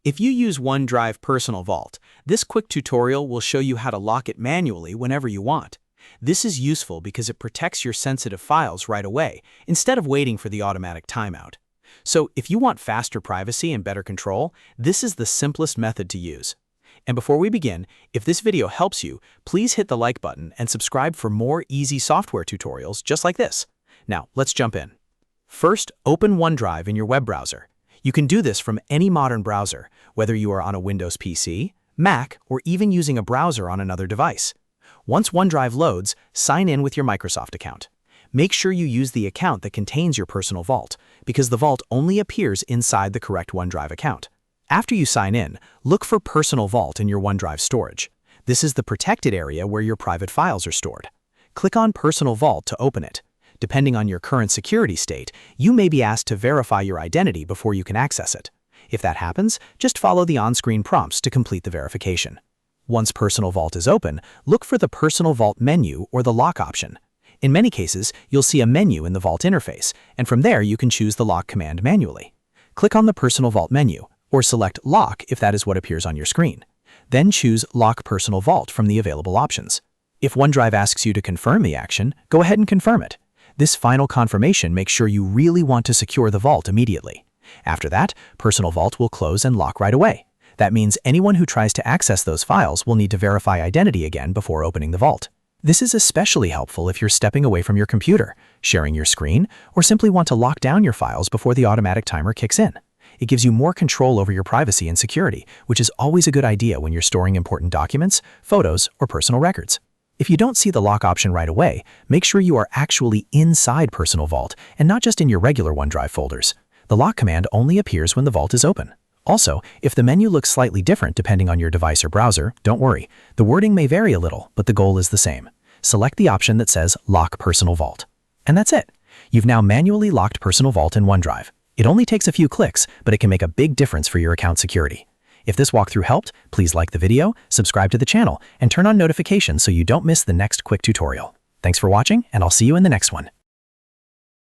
If you use OneDrive Personal Vault, this quick tutorial will show you how to lock it manually whenever you want. This is useful because it protects your sensitive files right away, instead of waiting for the automatic timeout. So if you want faster privacy and better control, this is the simplest method to use. And before we begin, if this video helps you, please hit the like button and subscribe for more easy software tutorials just like this. Now, let's jump in. First, open OneDrive in your web browser. You can do this from any modern browser, whether you are on a Windows PC, Mac, or even using a browser on another device. Once OneDrive loads, sign in with your Microsoft account. Make sure you use the account that contains your personal vault, because the vault only appears inside the correct OneDrive account. After you sign in, look for Personal Vault in your OneDrive storage. This is the protected area where your private files are stored. Click on Personal Vault to open it. Depending on your current security state, you may be asked to verify your identity before you can access it. If that happens, just follow the on-screen prompts to complete the verification. Once Personal Vault is open, look for the Personal Vault menu or the lock option. In many cases, you'll see a menu in the Vault interface, and from there you can choose the lock command manually. Click on the Personal Vault menu, or select Lock if that is what appears on your screen. Then choose Lock Personal Vault from the available options. If OneDrive asks you to confirm the action, go ahead and confirm it. This final confirmation makes sure you really want to secure the vault immediately. After that, Personal Vault will close and lock right away. That means anyone who tries to access those files will need to verify identity again before opening the vault. This is especially helpful if you're stepping away from your computer, sharing your screen, or simply want to lock down your files before the automatic timer kicks in. It gives you more control over your privacy and security, which is always a good idea when you're storing important documents, photos, or personal records. If you don't see the lock option right away, make sure you are actually inside Personal Vault and not just in your regular OneDrive folders. The lock command only appears when the vault is open. Also, if the menu looks slightly different depending on your device or browser, don't worry. The wording may vary a little, but the goal is the same. Select the option that says Lock Personal Vault. And that's it. You've now manually locked Personal Vault in OneDrive. It only takes a few clicks, but it can make a big difference for your account security. If this walkthrough helped, please like the video, subscribe to the channel, and turn on notifications so you don't miss the next quick tutorial. Thanks for watching, and I'll see you in the next one.